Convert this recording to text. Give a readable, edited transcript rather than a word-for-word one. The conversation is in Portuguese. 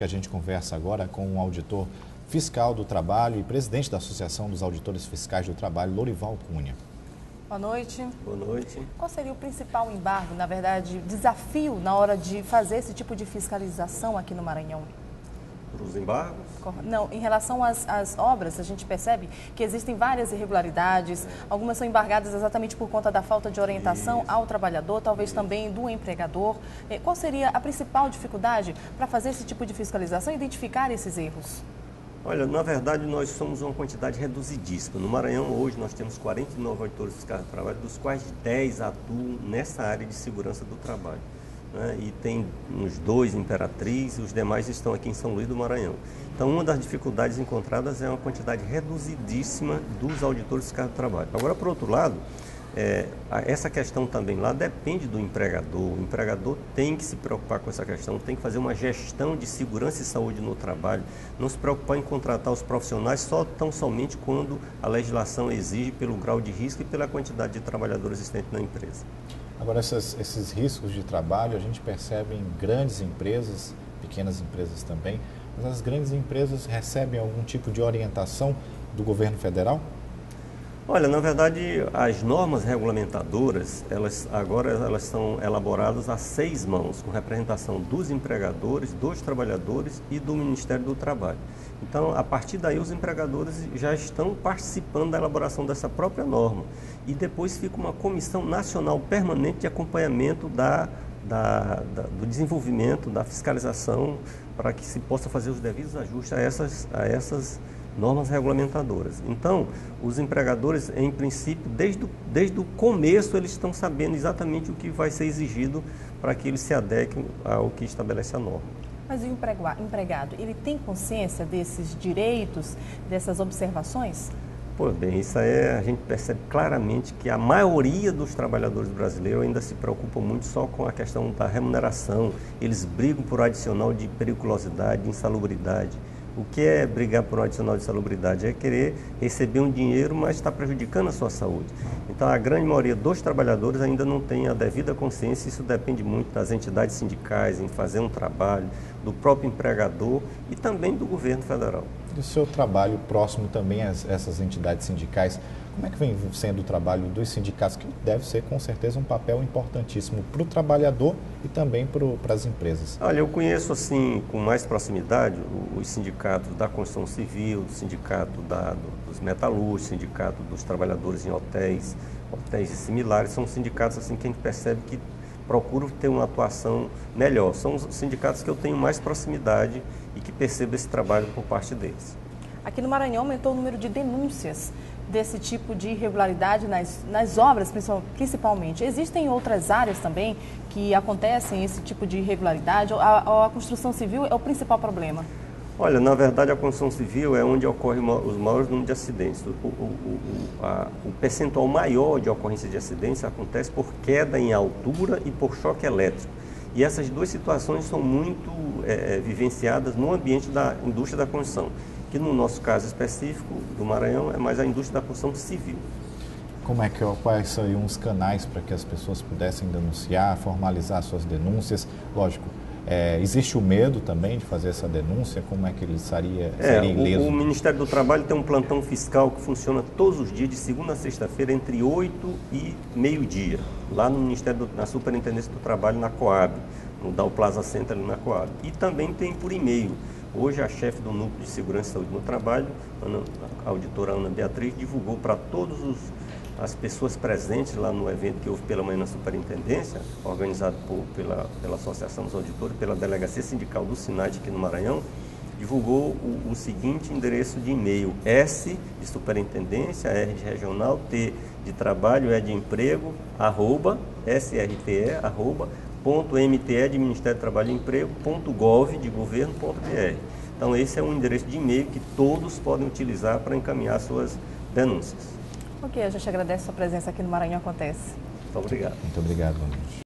A gente conversa agora com o auditor fiscal do trabalho e presidente da Associação dos Auditores Fiscais do Trabalho, Lorival Cunha. Boa noite. Boa noite. Qual seria o principal embargo, na verdade, desafio na hora de fazer esse tipo de fiscalização aqui no Maranhão? Para os embargos? Não, em relação às obras, a gente percebe que existem várias irregularidades, algumas são embargadas exatamente por conta da falta de orientação ao trabalhador, talvez também do empregador. Qual seria a principal dificuldade para fazer esse tipo de fiscalização e identificar esses erros? Olha, na verdade nós somos uma quantidade reduzidíssima. No Maranhão hoje nós temos 49 auditores fiscais do trabalho, dos quais 10 atuam nessa área de segurança do trabalho. E tem uns 2 em Imperatriz, e os demais estão aqui em São Luís do Maranhão. Então, uma das dificuldades encontradas é uma quantidade reduzidíssima dos auditores fiscais do trabalho. Agora, por outro lado, essa questão também lá depende do empregador. O empregador tem que se preocupar com essa questão, tem que fazer uma gestão de segurança e saúde no trabalho, não se preocupar em contratar os profissionais tão somente quando a legislação exige pelo grau de risco e pela quantidade de trabalhadores existentes na empresa. Agora, esses riscos de trabalho a gente percebe em grandes empresas, pequenas empresas também, mas as grandes empresas recebem algum tipo de orientação do governo federal? Olha, na verdade, as normas regulamentadoras, elas são elaboradas a 6 mãos, com representação dos empregadores, dos trabalhadores e do Ministério do Trabalho. Então, a partir daí, os empregadores já estão participando da elaboração dessa própria norma. E depois fica uma comissão nacional permanente de acompanhamento do desenvolvimento, da fiscalização, para que se possa fazer os devidos ajustes a essas normas regulamentadoras. Então, os empregadores, em princípio, desde o começo, eles estão sabendo exatamente o que vai ser exigido para que eles se adequem ao que estabelece a norma. Mas o empregado, ele tem consciência desses direitos, dessas observações? Pois bem, a gente percebe claramente que a maioria dos trabalhadores brasileiros ainda se preocupa muito só com a questão da remuneração. Eles brigam por adicional de periculosidade, de insalubridade. O que é brigar por um adicional de salubridade? É querer receber um dinheiro, mas está prejudicando a sua saúde. Então, a grande maioria dos trabalhadores ainda não tem a devida consciência. Isso depende muito das entidades sindicais em fazer um trabalho, do próprio empregador e também do governo federal. E o seu trabalho próximo também a essas entidades sindicais, como é que vem sendo o trabalho dos sindicatos, que deve ser com certeza um papel importantíssimo para o trabalhador e também para as empresas? Olha, eu conheço assim com mais proximidade os sindicatos da construção civil, do sindicato dos metalúrgicos, sindicato dos trabalhadores em hotéis e similares. São sindicatos assim que a gente percebe que procuram ter uma atuação melhor. São os sindicatos que eu tenho mais proximidade e que percebo esse trabalho por parte deles. Aqui no Maranhão aumentou o número de denúncias desse tipo de irregularidade nas obras, principalmente. Existem outras áreas também que acontecem esse tipo de irregularidade? Ou a construção civil é o principal problema? Olha, na verdade a construção civil é onde ocorre os maiores números de acidentes. O percentual maior de ocorrência de acidentes acontece por queda em altura e por choque elétrico. E essas duas situações são muito vivenciadas no ambiente da indústria da construção, que no nosso caso específico do Maranhão é mais a indústria da construção civil. Quais seriam os canais para que as pessoas pudessem denunciar, formalizar suas denúncias? Lógico, existe o medo também de fazer essa denúncia, como é que ele seria ileso? O Ministério do Trabalho tem um plantão fiscal que funciona todos os dias, de segunda a sexta-feira, entre 8 e meio-dia, lá no Ministério, na Superintendência do Trabalho, na Coab, no Dow Plaza Center, ali na Coab. E também tem por e-mail. Hoje, a chefe do Núcleo de Segurança e Saúde no Trabalho, a auditora Ana Beatriz, divulgou para todas as pessoas presentes lá no evento que houve pela manhã na Superintendência, organizado pela Associação dos Auditores, pela Delegacia Sindical do SINAT aqui no Maranhão, divulgou o seguinte endereço de e-mail: S de Superintendência, R de Regional, T de Trabalho, E de Emprego, @SRTE, de Ministério do Trabalho e Emprego, .gov de governo.br. Então esse é um endereço de e-mail que todos podem utilizar para encaminhar suas denúncias. Ok, a gente agradece a sua presença aqui no Maranhão Acontece. Muito obrigado. Muito obrigado, Luiz.